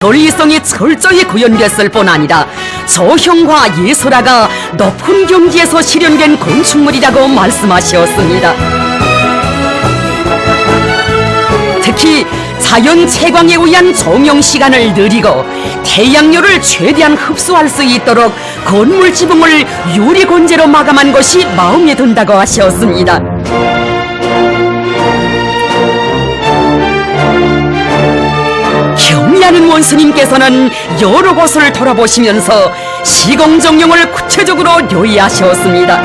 권리성이 철저히 구현됐을 뿐 아니라 조형과 예술화가 높은 경지에서 실현된 건축물이라고 말씀하셨습니다. 특히 자연 채광에 의한 조명 시간을 늘리고 태양열을 최대한 흡수할 수 있도록 건물 지붕을 유리 건재로 마감한 것이 마음에 든다고 하셨습니다. 경리하는 원스님께서는 여러 곳을 돌아보시면서 시공정령을 구체적으로 요의하셨습니다.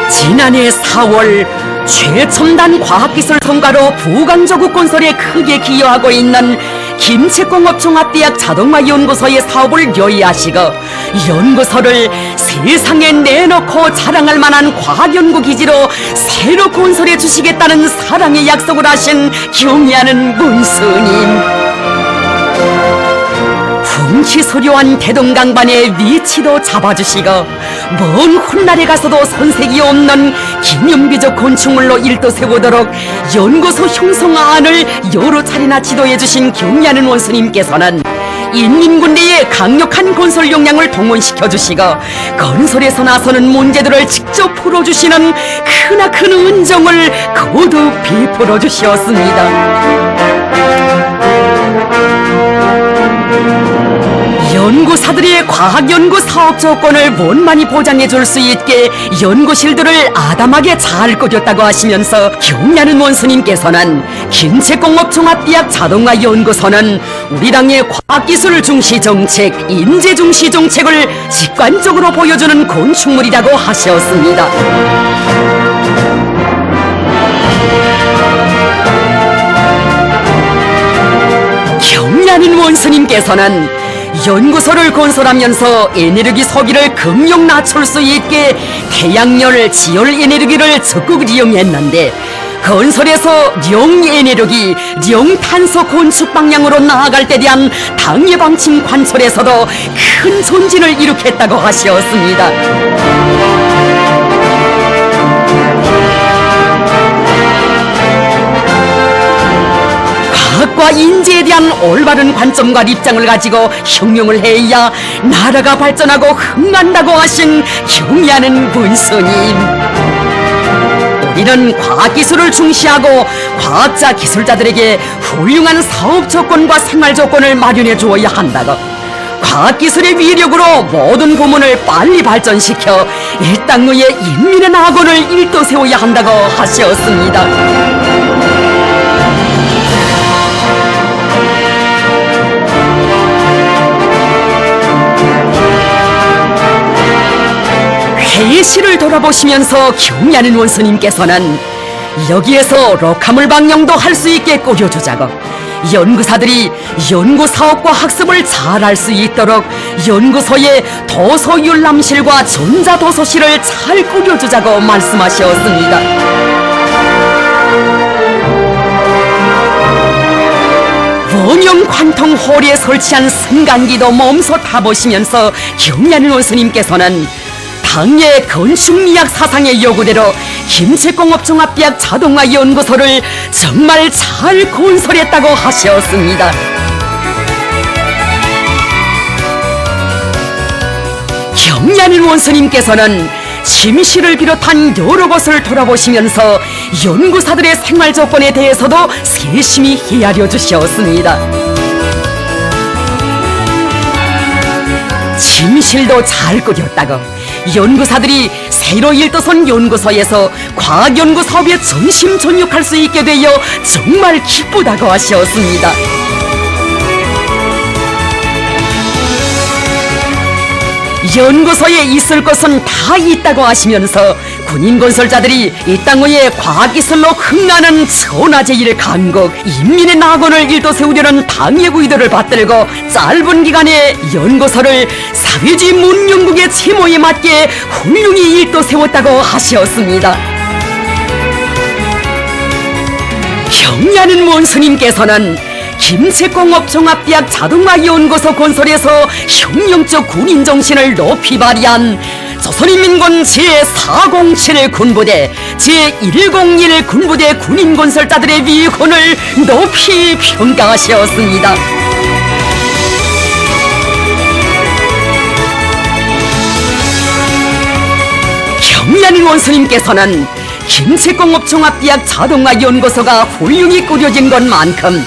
지난해 4월 최첨단 과학기술 성과로 부강저구 건설에 크게 기여하고 있는 김책공업종합대학 자동화연구소의 사업을 요의하시고 연구소를 세상에 내놓고 자랑할 만한 과학연구기지로 새로 건설해 주시겠다는 사랑의 약속을 하신 경의하는 문스님. 풍치소료한 대동강반의 위치도 잡아주시고 먼 훗날에 가서도 손색이 없는 기념비적 건축물로 일도 세우도록 연구소 형성안을 여러 차례나 지도해주신 경리하는 원수님께서는 인민군대의 강력한 건설 역량을 동원시켜주시고 건설에서 나서는 문제들을 직접 풀어주시는 크나큰 은정을 거듭 베풀어 주셨습니다. 연구사들의 과학연구 사업 조건을 원만히 보장해줄 수 있게 연구실들을 아담하게 잘 꾸렸다고 하시면서 경리하는 원수님께서는 김책공업종합대학 자동화연구소는 우리 당의 과학기술 중시 정책, 인재 중시 정책을 직관적으로 보여주는 건축물이라고 하셨습니다. 경리하는 원수님께서는 연구소를 건설하면서 에너지 소비를 극력 낮출 수 있게 태양열, 지열 에너지를 적극 이용했는데 건설에서 령에너지, 령탄소 건축 방향으로 나아갈 때 대한 당의 방침 관철에서도 큰 전진을 이룩했다고 하셨습니다. 과학과 인재에 대한 올바른 관점과 입장을 가지고 형용을 해야 나라가 발전하고 흥한다고 하신 경의하는 문스님. 우리는 과학기술을 중시하고 과학자 기술자들에게 훌륭한 사업 조건과 생활 조건을 마련해 주어야 한다고, 과학기술의 위력으로 모든 부문을 빨리 발전시켜 이 땅 위에 인민의 낙원을 일도 세워야 한다고 하셨습니다. 회의실을 돌아보시면서 경리하는 원수님께서는 여기에서 록화물 방영도 할 수 있게 꾸려주자고, 연구사들이 연구사업과 학습을 잘 할 수 있도록 연구소에 도서율람실과 전자도서실을 잘 꾸려주자고 말씀하셨습니다. 원형 관통홀에 설치한 승강기도 몸소 타보시면서 경리하는 원수님께서는 당의 건축미학 사상의 요구대로 김책공업종합대학 자동화연구소를 정말 잘 건설했다고 하셨습니다. 경리하는 원수님께서는 침실을 비롯한 여러 곳을 돌아보시면서 연구사들의 생활 조건에 대해서도 세심히 헤아려 주셨습니다. 침실도 잘 꾸렸다고, 연구사들이 새로 일도선 연구소에서 과학연구 사업에 전심전력할 수 있게 되어 정말 기쁘다고 하셨습니다. 연구소에 있을 것은 다 있다고 하시면서 군인 건설자들이 이 땅 위에 과학기술로 흥하는 천하제일 강국 인민의 낙원을 일도 세우려는 당의 의도를 받들고 짧은 기간에 연구소를 사회주의 문명국의 채모에 맞게 훌륭히 일도 세웠다고 하셨습니다. 경리하는 원수님께서는 김책공업종합대학 자동화연구소 건설에서 혁명적 군인정신을 높이 발휘한 조선인민군 제407 군부대, 제101 군부대 군인건설자들의 위훈을 높이 평가하셨습니다. 경야는 원수님께서는 김책공업종합대학 자동화연구소가 훌륭히 꾸려진 것만큼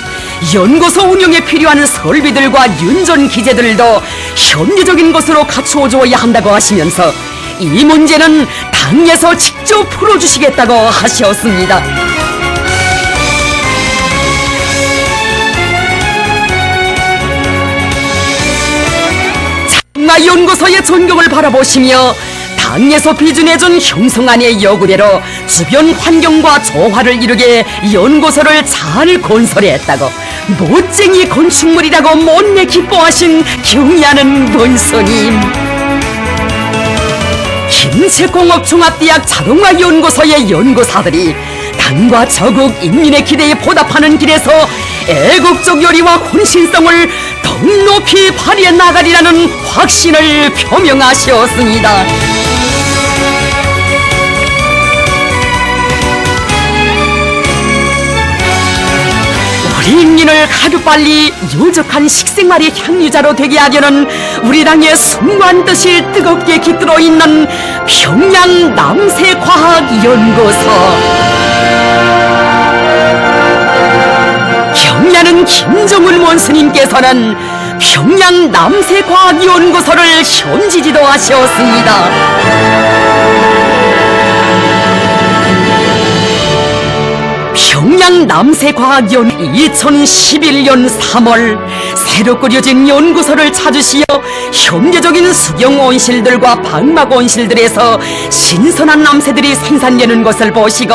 연구소 운영에 필요한 설비들과 윤전 기재들도 현대적인 것으로 갖추어 주어야 한다고 하시면서 이 문제는 당에서 직접 풀어주시겠다고 하셨습니다. 자동화연구소의 전경을 바라보시며 당에서 비준해준 형성안의 요구대로 주변 환경과 조화를 이루게 연구소를 잘 건설했다고 멋쟁이 건축물이라고 못내 기뻐하신 경야는 원수님. 김책공업종합대학 자동화연구소의 연구사들이 당과 저국 인민의 기대에 보답하는 길에서 애국적 요리와 혼신성을 더욱 높이 발휘해 나가리라는 확신을 표명하셨습니다. 우리 인민을 하루빨리 유족한 식생활의 향유자로 되게 하려는 우리 당의 숭고한 뜻이 뜨겁게 깃들어 있는 평양 남세과학연구소. 경야는 김정은 원수님께서는 평양 남세과학연구소를 현지 지도하셨습니다. 평양 남세과학연 2011년 3월 새로 꾸려진 연구소를 찾으시어 현대적인 수경 온실들과 방막 온실들에서 신선한 남새들이 생산되는 것을 보시고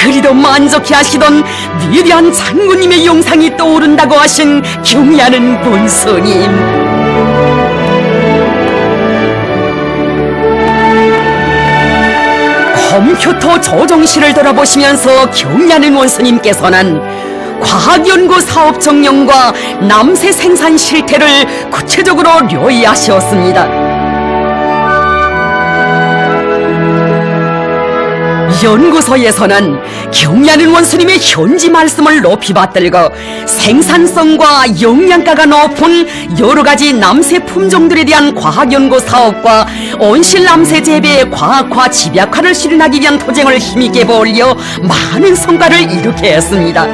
그리도 만족해 하시던 위대한 장군님의 영상이 떠오른다고 하신 경야는 본스님. 컴퓨터 조정실을 돌아보시면서 경야는 원수님께서는 과학연구 사업 정령과 남새 생산 실태를 구체적으로 료의하셨습니다. 연구소에서는 경야는 원수님의 현지 말씀을 높이 받들고 생산성과 영양가가 높은 여러가지 남새 품종들에 대한 과학연구 사업과 온실 남새 재배의 과학화 집약화를 실현하기 위한 도쟁을 힘있게 벌여 많은 성과를 이루게 했습니다.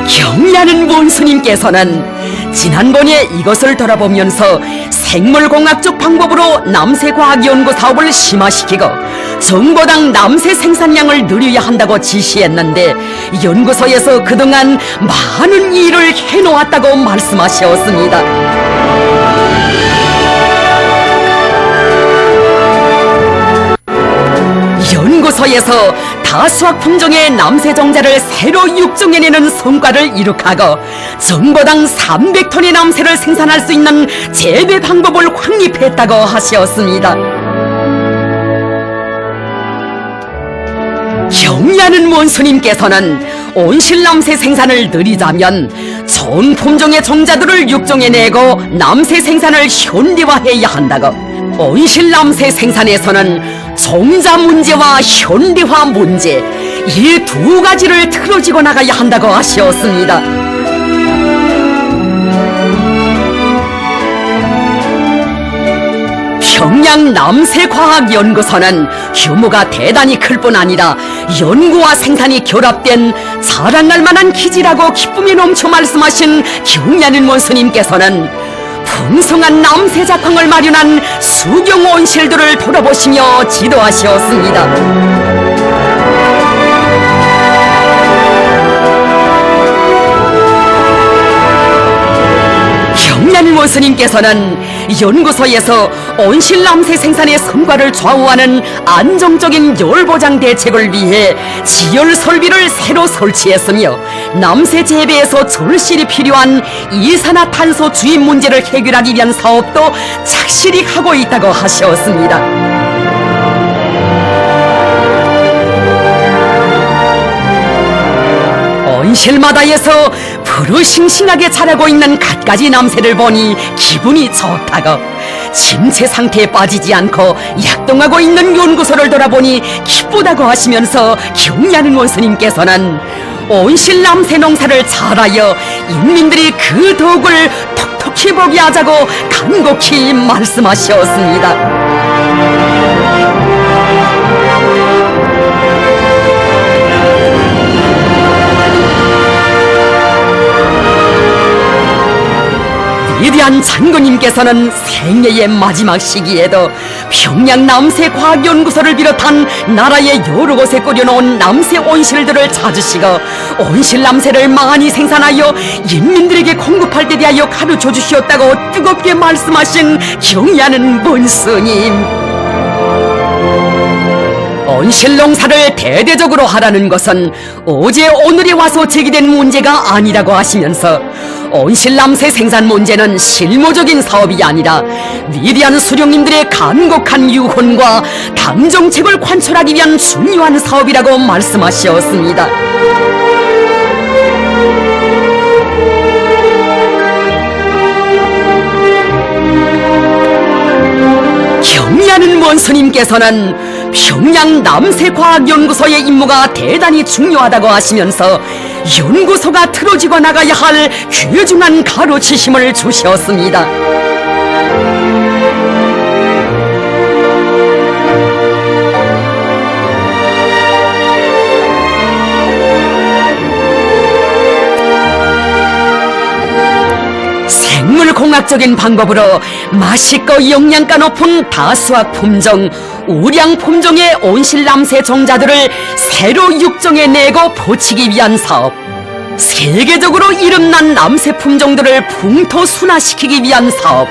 경야는 원수님께서는 지난번에 이것을 돌아보면서 생물공학적 방법으로 남새과학연구 사업을 심화시키고 정보당 남새 생산량을 늘려야 한다고 지시했는데 연구소에서 그동안 많은 일을 해놓았다고 말씀하셨습니다. 연구소에서 다수학 품종의 남새종자를 새로 육종해내는 성과를 이룩하고 정보당 300톤의 남새를 생산할 수 있는 재배 방법을 확립했다고 하셨습니다. 경야는 원수님께서는 온실남새 생산을 늘리자면 좋은 품종의 종자들을 육종해내고 남새 생산을 현대화해야 한다고 온실남새 생산에서는 종자 문제와 현대화 문제 이 두 가지를 틀어지고 나가야 한다고 하셨습니다. 평양 남새과학연구소는 규모가 대단히 클 뿐 아니라 연구와 생산이 결합된 자랑할 만한 기지라고 기쁨이 넘쳐 말씀하신 경야는 원수님께서는 풍성한 남새 작황을 마련한 수경 온실들을 돌아보시며 지도하셨습니다. 경야는 원수님께서는 연구소에서 온실 남새 생산의 성과를 좌우하는 안정적인 열보장 대책을 위해 지열 설비를 새로 설치했으며 남새 재배에서 절실히 필요한 이산화탄소 주입 문제를 해결하기 위한 사업도 착실히 하고 있다고 하셨습니다. 온실마다에서 서로 싱싱하게 자라고 있는 갖가지 남새를 보니 기분이 좋다고, 침체 상태에 빠지지 않고 약동하고 있는 연구소를 돌아보니 기쁘다고 하시면서 경리하는 원수님께서는 온실 남새 농사를 잘하여 인민들이 그 덕을 톡톡히 보게 하자고 간곡히 말씀하셨습니다. 위대한 장군님께서는 생애의 마지막 시기에도 평양 남새과학연구소를 비롯한 나라의 여러 곳에 꾸려놓은 남새 온실들을 찾으시고 온실 남새를 많이 생산하여 인민들에게 공급할 때 대하여 가르쳐 주시었다고 뜨겁게 말씀하신 경의하는 문스님. 온실 농사를 대대적으로 하라는 것은 어제 오늘에 와서 제기된 문제가 아니라고 하시면서 온실 남새 생산 문제는 실무적인 사업이 아니라 위대한 수령님들의 간곡한 유혼과 당 정책을 관철하기 위한 중요한 사업이라고 말씀하셨습니다. 경리하는 원수님께서는 평양 남새과학연구소의 임무가 대단히 중요하다고 하시면서 연구소가 틀어지고 나가야 할 귀중한 가르치심을 주셨습니다. 생물공학적인 방법으로 맛있고 영양가 높은 다수학 품종, 우량 품종의 온실 남새 종자들을 새로 육종해 내고 포치기 위한 사업, 세계적으로 이름난 남새 품종들을 풍토순화시키기 위한 사업,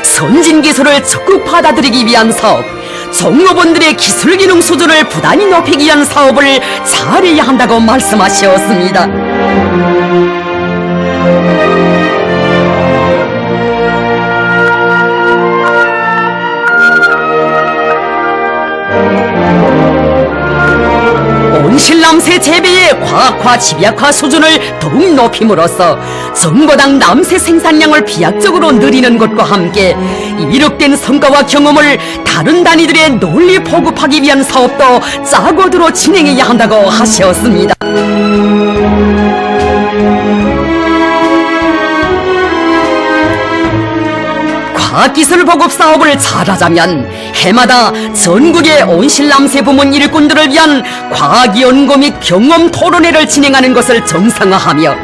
선진기술을 적극 받아들이기 위한 사업, 종업원들의 기술기능 수준을 부단히 높이기 위한 사업을 잘해야 한다고 말씀하셨습니다. 온실 남새 재배의 과학화 집약화 수준을 더욱 높임으로써 정보당 남새 생산량을 비약적으로 늘리는 것과 함께 이룩된 성과와 경험을 다른 단위들의 널리 보급하기 위한 사업도 짜고들어 진행해야 한다고 하셨습니다. 과학기술 보급 사업을 잘하자면 해마다 전국의 온실 남새 부문 일꾼들을 위한 과학연구 및 경험 토론회를 진행하는 것을 정상화하며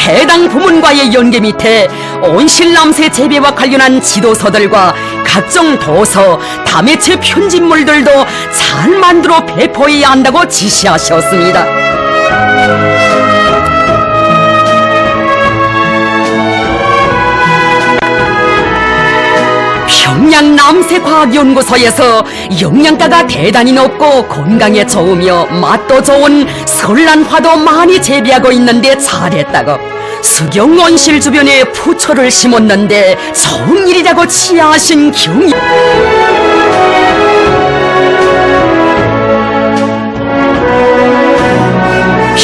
해당 부문과의 연계 밑에 온실 남새 재배와 관련한 지도서들과 각종 도서, 다매체 편집물들도 잘 만들어 배포해야 한다고 지시하셨습니다. 평양 남새과학연구소에서 영양가가 대단히 높고 건강에 좋으며 맛도 좋은 설란화도 많이 재배하고 있는데 잘했다고, 수경 온실 주변에 부초를 심었는데 좋은 일이라고 치하하신 경이.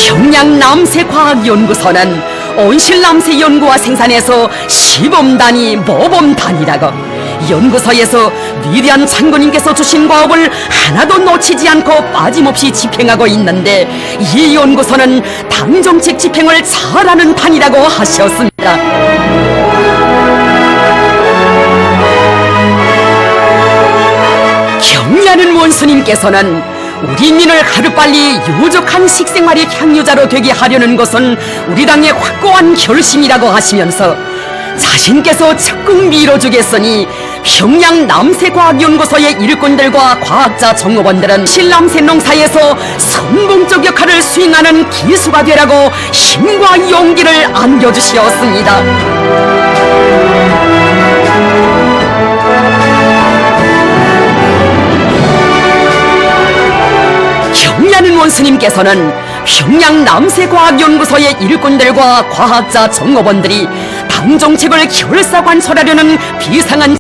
평양 남새과학연구소는 온실 남새 연구와 생산에서 시범단위, 모범단위라고, 연구소에서 위대한 장군님께서 주신 과업을 하나도 놓치지 않고 빠짐없이 집행하고 있는데 이 연구소는 당정책 집행을 잘하는 단이라고 하셨습니다. 경리하는 원수님께서는 우리 민을 하루빨리 유족한 식생활의 향유자로 되게 하려는 것은 우리 당의 확고한 결심이라고 하시면서 자신께서 적극 밀어주겠으니 평양 남새과학연구소의 일꾼들과 과학자 종업원들은 실남새 농사에서 성공적 역할을 수행하는 기수가 되라고 힘과 용기를 안겨주시었습니다. 경리하는 원수님께서는 평양 남새과학연구소의 일꾼들과 과학자 종업원들이 당정책을 결사관철하려는 비상한